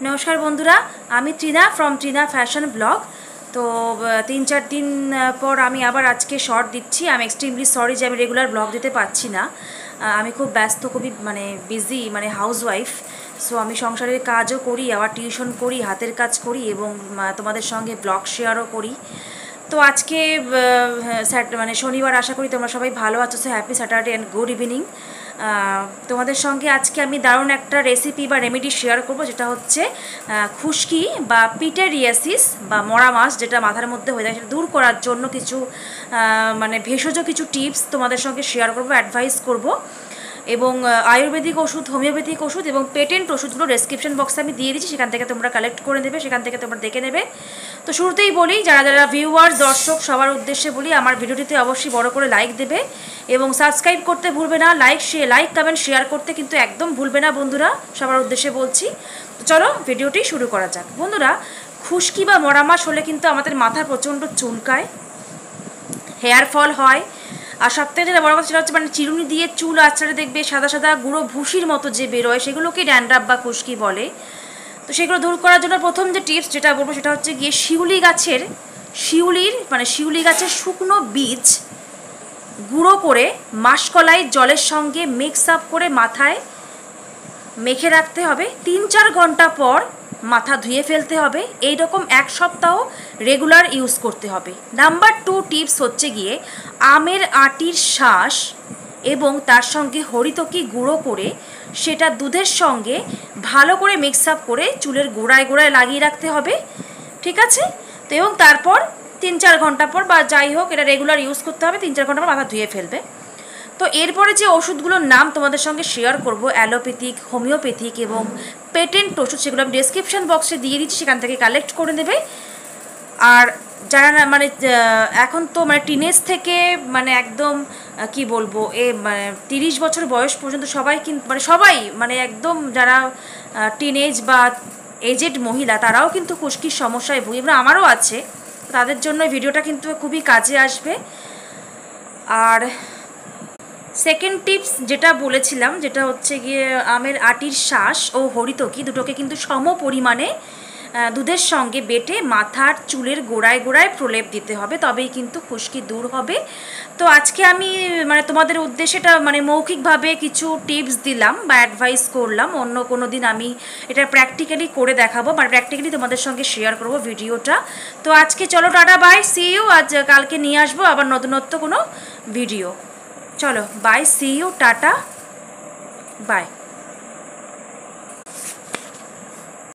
নমস্কার বন্ধুরা, আমি Tina from Tina fashion blog. তো 3-4 দিন পর আমি আবার আজকে শর্ট দিচ্ছি। আমি এক্সট্রিমলি সরি যে আমি রেগুলার ব্লগ দিতে পারছি না। আমি খুব ব্যস্ত, খুবই বিজি, হাউসওয়াইফ। সো আমি সংসারের কাজও করি, আবার টিউশন করি, হাতের কাজ করি এবং তোমাদের সঙ্গে ব্লগ শেয়ারও করি। তো আজকে শনিবার, আশা করি তোমরা সবাই ভালো আছো। So happy Saturday and good evening. তোমাদের সঙ্গে আজকে আমি দারুণ একটা রেসিপি বা রেমেডি শেয়ার করব, যেটা হচ্ছে খুশকি বা পিটেরিয়াসিস বা মরা মাছ যেটা মাথার মধ্যে হয়ে যায়, সেটা দূর করার জন্য কিছু ভেষজ কিছু টিপস তোমাদের সঙ্গে শেয়ার করব, অ্যাডভাইস করব। এবং আয়ুর্বেদিক ওষুধ, হোমিওপ্যাথিক ওষুধ এবং পেটেন্ট ওষুধগুলো ডেসক্রিপশন বক্সে আমি দিয়ে দিচ্ছি, সেখান থেকে তোমরা কালেক্ট করে নেবে, সেখান থেকে তোমরা দেখে নেবে। তো শুরুতেই বলি, যারা যারা ভিউয়ার্স, দর্শক, সবার উদ্দেশ্যে বলি, আমার ভিডিওটিতে অবশ্যই বড় করে লাইক দেবে এবং সাবস্ক্রাইব করতে ভুলবে না। লাইক কমেন্ট শেয়ার করতে কিন্তু একদম ভুলবে না বন্ধুরা, সবার উদ্দেশ্যে বলছি। তো চলো ভিডিওটি শুরু করা যাক। বন্ধুরা, খুশকি বা মরা মাছ হলে কিন্তু আমাদের মাথা প্রচণ্ড চুলকায়, হেয়ার ফল হয়। আর সবথেকে যেটা বড় কথা, সেটা হচ্ছে চিরুনি দিয়ে চুল আঁচড়ে দেখবে সাদা সাদা গুঁড়ো ভুসির মতো যে বেরোয়, সেগুলোকে ড্যান্ড্রাফ বা খুশকি বলে। তো সেগুলো দূর করার জন্য প্রথম যে টিপস যেটা বলবো, সেটা হচ্ছে গিয়ে শিউলি গাছের শুকনো বীজ গুঁড়ো করে মাসকলাই জলের সঙ্গে মিক্স আপ করে মাথায় মেখে রাখতে হবে। 3-4 ঘন্টা পর মাথা ধুয়ে ফেলতে হবে। এইরকম 1 সপ্তাহ রেগুলার ইউজ করতে হবে। নাম্বার 2 টিপস হচ্ছে গিয়ে আমের আটির শাঁস এবং তার সঙ্গে হরিতকি গুঁড়ো করে সেটা দুধের সঙ্গে ভালো করে মিক্স আপ করে চুলের গোড়ায় গোড়ায় লাগিয়ে রাখতে হবে, ঠিক আছে? তো এবং তারপর 3-4 ঘন্টা পর বা যাই হোক, এটা রেগুলার ইউজ করতে হবে। 3-4 ঘন্টা পর মাথা ধুয়ে ফেলবে। তো এরপরে যে ওষুধগুলোর নাম তোমাদের সঙ্গে শেয়ার করব, অ্যালোপ্যাথিক, হোমিওপ্যাথিক এবং পেটেন্ট ওষুধ, সেগুলো আমি ডেসক্রিপশন বক্সে দিয়ে দিচ্ছি, সেখান থেকে কালেক্ট করে নেবে। আর যারা এখন তো টিনেজ থেকে একদম কি বলবো, 30 বছর বয়স পর্যন্ত সবাই কিন্তু সবাই একদম যারা টিনেজ বা এজেড মহিলা, তারাও কিন্তু খুশকির সমস্যায় ভুগি, এবং আমারও আছে। তাদের জন্য ভিডিওটা কিন্তু খুবই কাজে আসবে। আর সেকেন্ড টিপস যেটা বলেছিলাম, যেটা হচ্ছে গিয়ে আমের আটির শাঁস ও হরিতকি দুটোকে কিন্তু সম পরিমাণে দুধের সঙ্গে বেটে মাথার চুলের গোড়ায় গোড়ায় প্রলেপ দিতে হবে, তবেই কিন্তু খুশকি দূর হবে। তো আজকে আমি তোমাদের উদ্দেশ্যে এটা মৌখিকভাবে কিছু টিপস দিলাম বা অ্যাডভাইস করলাম। অন্য কোনো দিন আমি এটা প্র্যাকটিক্যালি করে দেখাবো, প্র্যাকটিক্যালি তোমাদের সঙ্গে শেয়ার করবো ভিডিওটা। তো আজকে চলো, টাটা, বাই, সি ইউ। আজ কালকে নিয়ে আসবো আবার নতুনত্ব কোনো ভিডিও। চলো, bye, see you, tata, by.